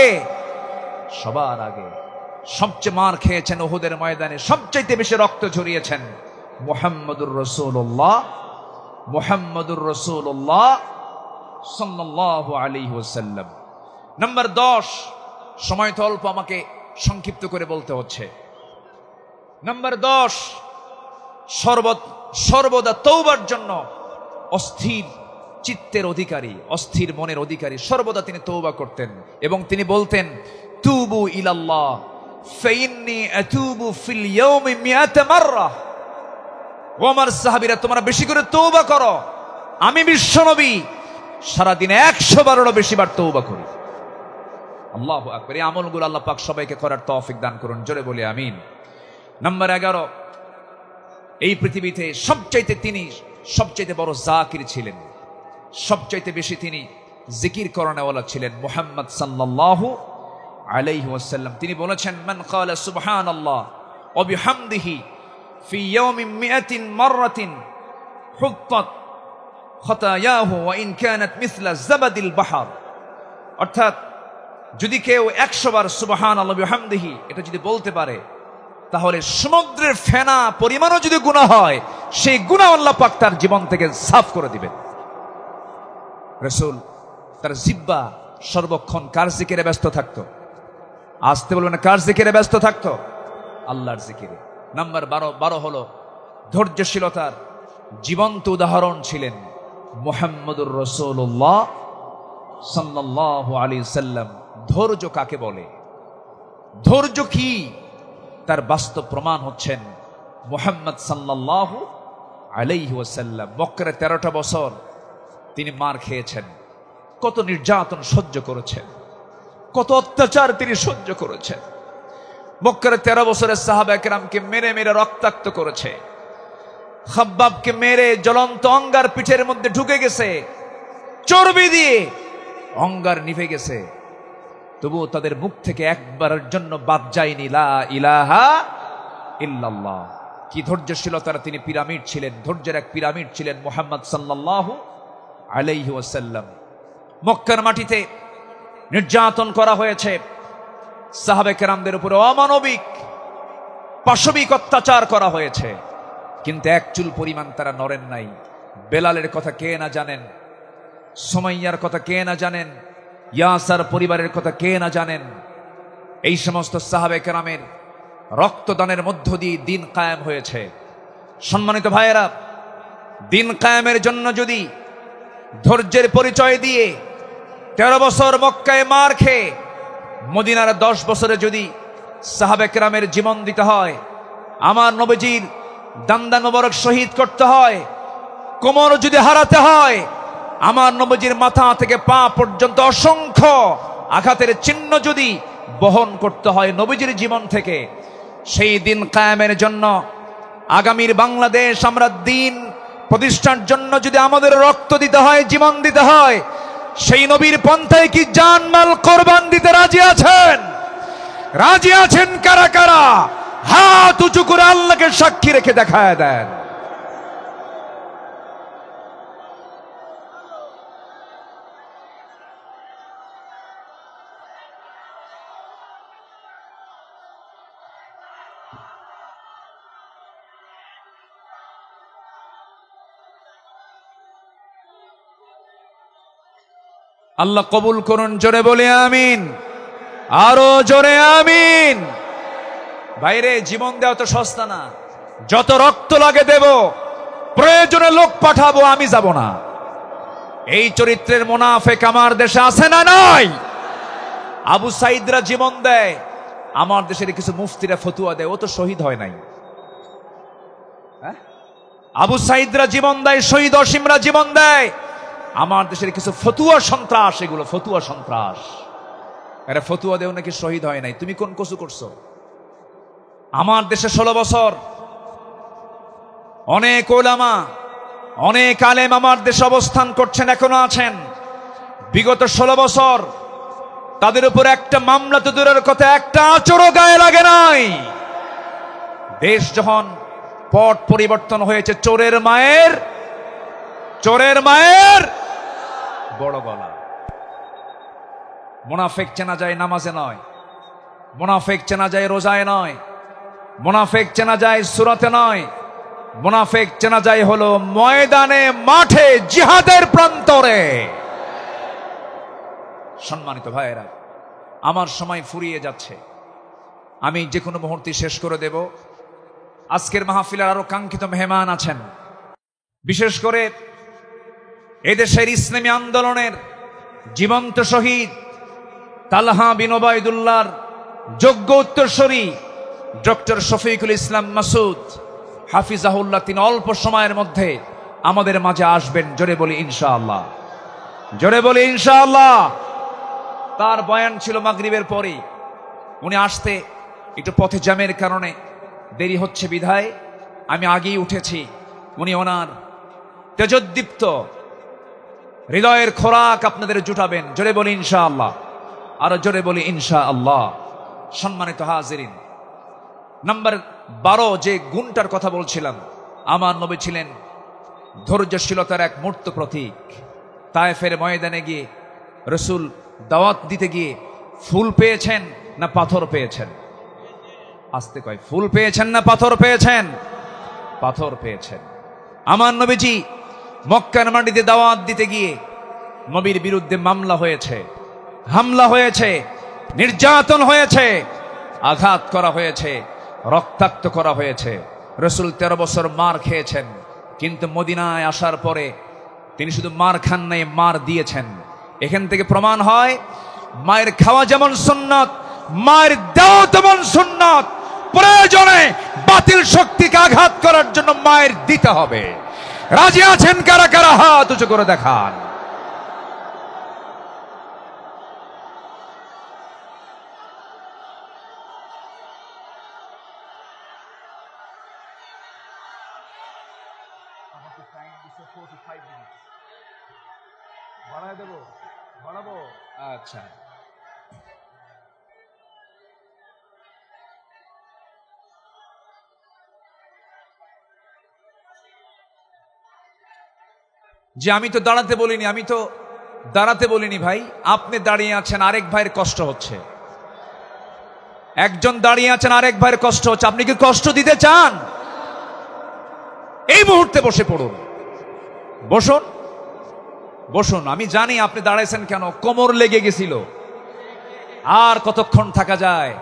সবার আগে। সবচেয়ে মার খেয়েছেন উহুদের ময়দানে, সবচাইতে বেশি রক্ত ঝরিয়েছেন মুহাম্মদুর রাসূলুল্লাহ, মুহাম্মদুর রাসূলুল্লাহ সাল্লাল্লাহু আলাইহি ওয়াসাল্লাম। নাম্বার 10, সময় তো অল্প, আমাকে সংক্ষিপ্ত করে বলতে হচ্ছে। নাম্বার 10, সর্বদা তওবার জন্য অস্থির চিত্তের অধিকারী, অস্থির মনের অধিকারী। সর্বদা তিনি তওবা করতেন এবং তিনি বলতেন, তুবু ইলাল্লাহ ফাইন্নী আতুবু ফিল ইয়াউমি 100 মাররা। ও আমার সাহাবীরা, তোমরা বেশি করে তওবা করো, আমি বিশ্বনবী সারা দিনে 100 বারেরও বেশি বার তওবা করি। আল্লাহু আকবার। এই আমলগুলো আল্লাহ পাক সবাইকে করার তৌফিক দান করুন। জোরে বলি আমিন। নাম্বার 11, এই পৃথিবীতে সবচাইতে বড় জাকির ছিলেন, সবচাইতে বেশি তিনি জিকির করানেওয়ালা ছিলেন মুহাম্মদ সাল্লাল্লাহু আলাইহি ওয়াসাল্লাম। তিনি বলেছেন, মান ক্বালা সুবহানাল্লাহ ওয়া বিহামদিহি ফি ইয়াউমিন 100 মাররাতিন হুত্তাত খাতায়াহু ওয়া ইন কানাত মিছলা জাবাদিল বাহর। অর্থাৎ যদি কেউ 100 বার সুবহানাল্লাহ বিহামদিহি এটা যদি বলতে পারে, তাহলে সমুদ্রের ফেনা পরিমাণও যদি গুনাহ হয়, সেই গুনাহ আল্লাহ পাক তার জীবন থেকে সাফ করে দিবেন। রাসূল তার জিহ্বা সর্বক্ষণ কার জিকিরে ব্যস্ত থাকতো? আসতে বলবেন, কার জিকিরে ব্যস্ত থাকতো? আল্লাহর জিকিরে। নাম্বার 12 হলো ধৈর্যশীলতার জীবন্ত উদাহরণ ছিলেন মুহাম্মদুর রাসূলুল্লাহ সাল্লাল্লাহু আলাইহি সাল্লাম। ধৈর্য কাকে বলে, ধৈর্য কি, তার বাস্তব প্রমাণ হচ্ছেন মুহাম্মদ সাল্লাল্লাহু আলাইহি ওয়াসাল্লাম। মক্কার 13টা বছর তিনি মার খেয়েছেন, কত নির্যাতন সহ্য করেছেন, কত অত্যাচার তিনি সহ্য করেছেন। মক্কার 13 বছরের সাহাবা একরামকে মেরে মেরে রক্তাক্ত করেছে। খাব্বাবকে মেরে জ্বলন্ত অঙ্গার পিঠের মধ্যে ঢুকে গেছে, চর্বি দিয়ে অঙ্গার নিভে গেছে। তবুও তাদের মুখ থেকে একবারের জন্য বাদ যায়নি লা ইলাহা ইল্লাল্লাহ। কি ধৈর্যশীলতার তিনি পিরামিড ছিলেন, ধৈর্যের এক পিরামিড ছিলেন মুহাম্মদ সাল্লাল্লাহু আলাইহি ওয়াসাল্লাম। মক্কার মাটিতে নির্যাতন করা হয়েছে, সাহাবে কেরামদের উপরে অমানবিক পাশবিক অত্যাচার করা হয়েছে, কিন্তু এক চুল পরিমাণ তারা নড়েন নাই। বেলালের কথা কে না জানেন, সুমাইয়ার কথা কে না জানেন, ইয়াসার পরিবারের কথা কে না জানেন। এই সমস্ত সাহাবে কেরামের রক্তদানের মধ্য দিয়ে দিন কায়েম হয়েছে। সম্মানিত ভাইয়েরা, দিন কায়েমের জন্য যদি ধৈর্যের পরিচয় দিয়ে 13 বছর মক্কায় মার খেয়ে মদিনার 10 বছরে যদি সাহাবে কেরামের জীবন দিতে হয়, আমার নবীজির দান্দান মোবারক শহীদ করতে হয়, কোমর যদি হারাতে হয়, আমার নবীজির মাথা থেকে পা পর্যন্ত অসংখ্য আঘাতের চিহ্ন যদি বহন করতে হয় নবীজির জীবন থেকে, সেই দিন কায়েমের জন্য আগামীর বাংলাদেশ আমরা দিন প্রতিষ্ঠার জন্য যদি আমাদের রক্ত দিতে হয়, জীবন দিতে হয়, সেই নবীর পন্থায় কি জানমাল কোরবান দিতে রাজি আছেন? রাজি আছেন কারা কারা? হাত উঁচু করে আল্লাহকে সাক্ষী রেখে দেখায় দেন। আল্লাহ কবুল করুন, জোরে বলে আমিন, আরো জোরে আমিন। বাইরে জীবন দেওয়া তো সস্তা না, যত রক্ত লাগে দেব, প্রয়োজনে লোক পাঠাবো, আমি যাব না। এই চরিত্রের মুনাফিক আমার দেশে আছে না নাই? আবু সাইদরা জীবন দেয়, আমার দেশের কিছু মুফতিরা ফতুয়া দেয়, ও তো শহীদ হয় নাই। আবু সাইদরা জীবন দেয়, শহীদ অসীমরা জীবন দেয়, আমার দেশের কিছু ফতুয়া সন্ত্রাস, এগুলো ফতুয়া সন্ত্রাস। এরা ফতুয়া দেও নাকি শহীদ হয় নাই, তুমি কোন কসু করছো? আমার দেশে 16 বছর অনেক ওলামা, অনেক আলেম আমার দেশে অবস্থান করছেন, এখনো আছেন। বিগত 16 বছর তাদের উপর একটা মামলা তো দূরের কথা, একটা আচরও গায়ে লাগে নাই। দেশ যখন পট পরিবর্তন হয়েছে, চোরের মায়ের বড় গলা। মুনাফিক চেনা যায় নামাজে নয়, মুনাফিক চেনা যায় রোজায় নয়, মুনাফিক চেনা যায় সূরাতে নয়, মুনাফিক চেনা যায় হলো ময়দানে, মাঠে, জিহাদের প্রান্তরে। সম্মানিত ভাইয়েরা, আমার সময় ফুরিয়ে যাচ্ছে, আমি যে কোনো মুহূর্তে শেষ করে দেব। আজকের মাহফিলের আরো কাঙ্ক্ষিত মেহমান আছেন, বিশেষ করে এদেশের ইসলামী আন্দোলনের জীবন্ত শহীদ তালহা বিন ওবায়দুল্লাহর যোগ্য উত্তরসূরি ডক্টর শফিকুল ইসলাম মাসুদ হাফিজাহুল্লাহ, তিনি অল্প সময়ের মধ্যে আমাদের মাঝে আসবেন। জোরে বলি ইনশাআল্লাহ, জোরে বলি ইনশাআল্লাহ। তার বয়ান ছিল মাগরিবের পরে, উনি আসতে একটু পথে জ্যামের কারণে দেরি হচ্ছে বিধায় আমি আগেই উঠেছি। উনি ওনার তেজোদ্দীপ্ত হৃদয়ের খোরাক আপনাদের জুটাবেন। জোরে বলি ইনশাআল্লাহ, আরো জোরে বলি ইনশাআল্লাহ। সম্মানিত হাজিরিন, নাম্বার 12 যে গুণটার কথা বলছিলাম, আমার নবী ছিলেন ধৈর্যশীলতার এক মূর্ত প্রতীক। তায়েফের ময়দানে গিয়ে রসুল দাওয়াত দিতে গিয়ে ফুল পেয়েছেন না পাথর পেয়েছেন? আসতে কয়, ফুল পেয়েছেন না পাথর পেয়েছেন? পাথর পেয়েছেন। আমার নবীজি মক্কার মাটিতে দাওয়াত দিতে গিয়ে নবীর বিরুদ্ধে মামলা হয়েছে, হামলা হয়েছে, নির্যাতন হয়েছে, আঘাত করা হয়েছে, রক্তাক্ত করা হয়েছে। রসুল 13 বছর মার খেয়েছেন, কিন্তু মদিনায় আসার পরে তিনি শুধু মার খান নাই, মার দিয়েছেন। এখান থেকে প্রমাণ হয় মায়ের খাওয়া যেমন সুন্নাত, মায়ের দেওয়া তেমন সুন্নাত। প্রয়োজনে বাতিল শক্তিকে আঘাত করার জন্য মায়ের দিতে হবে। রাজি আছেন কারা কারা? হাত উঁচু করে দেখান। আচ্ছা, যে আমি তো দাঁড়াতে বলিনি, আমি তো দাঁড়াতে বলিনি ভাই, আপনি দাঁড়িয়ে আছেন, আরেক ভাইয়ের কষ্ট হচ্ছে। একজন দাঁড়িয়ে আছেন, আরেক ভাইয়ের কষ্ট হচ্ছে, আপনি কি কষ্ট দিতে চান? এই মুহূর্তে বসে পড়ুন, বসুন বসুন। আমি জানি আপনি দাঁড়াইছেন কেন, কোমর লেগে গেছিল। আর কতক্ষণ থাকা যায়?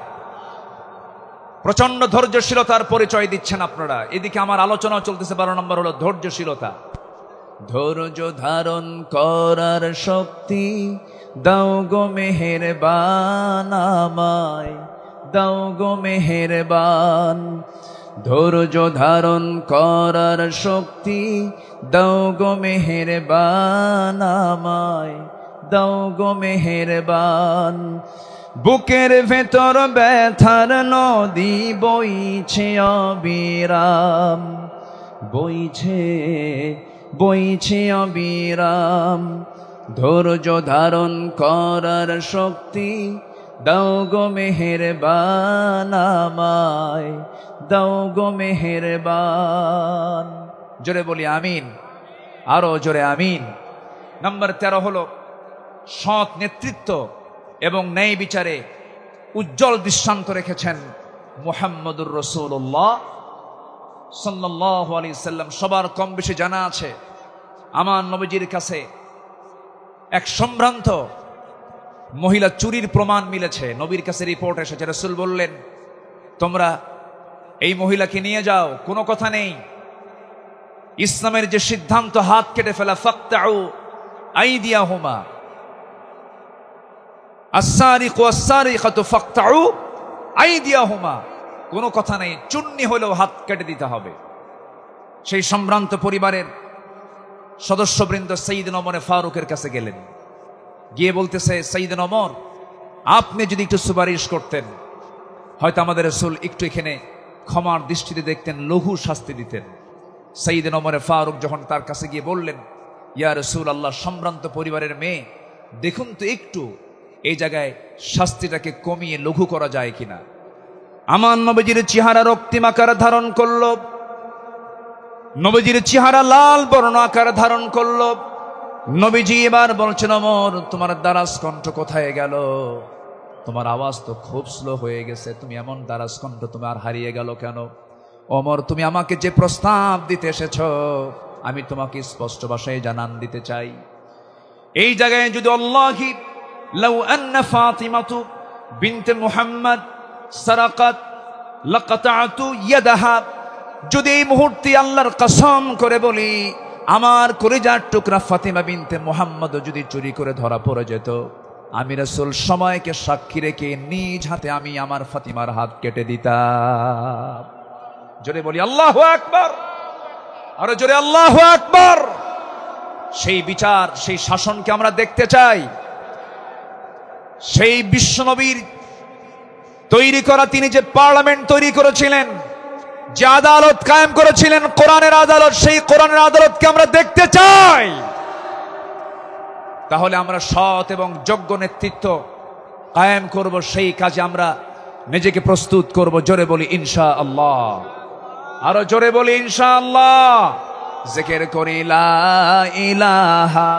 প্রচন্ড ধৈর্যশীলতার পরিচয় দিচ্ছেন আপনারা। এদিকে আমার আলোচনা চলতেছে, 12 নম্বর হলো ধৈর্যশীলতা। ধৈর্য ধারণ করার শক্তি দাও গো মেহেরবান আমায়, দাও গো মেহেরবান। ধৈর্য ধারণ করার শক্তি দাও গো মেহেরবান আমায়, দাও গো মেহেরবান। বুকের ভেতর ব্যথার নদী বইছে অবিরাম, বইছে বইছে অবিরাম। ধৈর্য ধারণ করার শক্তি দাও গো মেহেরবান আমায়, দাও গো মেহেরবান। জোরে বলি আমিন, আরো জোরে আমিন। নম্বর 13 হলো সৎ নেতৃত্ব এবং ন্যায় বিচারে উজ্জ্বল দৃষ্টান্ত রেখেছেন মুহাম্মদুর রাসূলুল্লাহ সাল্লাল্লাহু আলাইহি সাল্লাম। সবার কম বেশি জানা আছে, আমার নবীজির কাছে এক সম্ভ্রান্ত মহিলা চুরির প্রমাণ মিলেছে। নবীর কাছে রিপোর্ট এসেছে, রাসূল বললেন তোমরা এই মহিলাকে নিয়ে যাও, কোনো কথা নেই। ইসলামের যে সিদ্ধান্ত হাত কেটে ফেলা, ফাকতাউ আইদিয়াহুমা, আস-সারিকু ওয়াস-সারিকাতু ফাকতাউ আইদিয়াহুমা, কোনো কথা নেই, চুন্নি হলেও হাত কেটে দিতে হবে। সেই সম্ভ্রান্ত পরিবারের সদস্যবৃন্দ সাইয়েদনা ওমর ফারুকের কাছে গেলেন, গিয়ে বলতেছে, সাইয়েদনা ওমর আপনি যদি একটু সুপারিশ করতেন, হয়তো আমাদের রাসূল একটু এখানে ক্ষমার দৃষ্টিতে দেখতেন, লঘু শাস্তি দিতেন। সাইয়েদনা ওমর ফারুক যখন তার কাছে গিয়ে বললেন, ইয়া রাসূলুল্লাহ, সম্ভ্রান্ত পরিবারের মেয়ে, দেখুন তো একটু এই জায়গায় শাস্তিটাকে কমিয়ে লঘু করা যায় কিনা। আমার নবীজির চেহারা রক্তিম আকার ধারণ করল, নবীজির চেহারা লাল বর্ণ আকার ধারণ করল। নবীজি এবার বলছেন, ওমর তোমার দারাজ কণ্ঠ কোথায় গেল? তোমার আওয়াজ তো খুব স্লো হয়ে গেছে, তুমি এমন দারাজ কণ্ঠ তোমার হারিয়ে গেল কেন? ওমর তুমি আমাকে যে প্রস্তাব দিতে এসেছ, আমি তোমাকে স্পষ্ট ভাষায় জানান দিতে চাই। এই জায়গায় যদি আল্লাহি লাউ আন্না ফাতিমাতু বিনতে মুহাম্মদ সারাকাত লাকাতাতু ইয়াদাহা, যদি এই মুহূর্তে আল্লাহর কসম করে বলি, আমার কলিজার টুকরা ফাতিমা বিনতে মুহাম্মদ যদি চুরি করে ধরা পড়ে যেত, আমি রাসূল সময়কে সাক্ষী রেখে নিজ হাতে আমি আমার ফাতিমার হাত কেটে দিতাম। জোরে বলি আল্লাহু আকবার, আরো জোরে আল্লাহু আকবার। সেই বিচার, সেই শাসনকে আমরা দেখতে চাই। সেই বিশ্বনবীর তৈরি করা, তিনি যে পার্লামেন্ট তৈরি করেছিলেন, যে আদালত কায়েম করেছিলেন, কোরআনের আদালত, সেই কোরআনের আদালতকে আমরা দেখতে চাই। তাহলে আমরা সৎ এবং যোগ্য নেতৃত্ব কায়েম করব, সেই কাজে আমরা নিজেকে প্রস্তুত করব। জোরে বলি ইনশাআল্লাহ, আরো জোরে বলি ইনশাআল্লাহ। জিকির করি লা ইলাহা,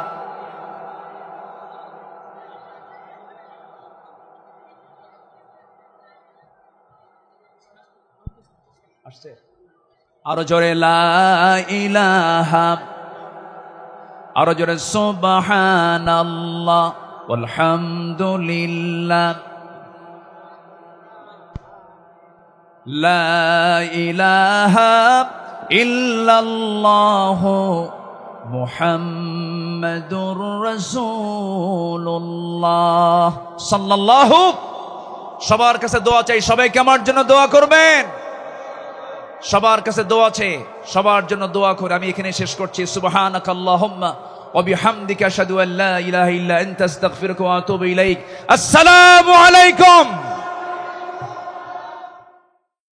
আসছে আরো জোরে লা ইলাহা, আরো জোরে সুবহানাল্লাহ ওয়ালহামদুলিল্লাহ, লা ইলাহা ইল্লাল্লাহু মুহাম্মাদুর রাসূলুল্লাহ সাল্লাল্লাহু। সবার কাছে দোয়া চাই, সবাইকে আমার জন্য দোয়া করবেন। সবার কাছে দোয়া চাই, সবার জন্য দোয়া করে আমি এখানে শেষ করছি। সুবহানাকাল্লাহুম্মা ওয়া বিহামদিকা আশহাদু আল্লা ইলাহা ইল্লা আনতা আস্তাগফিরুকা ওয়া আতুবু ইলাইক। আসসালামু আলাইকুম।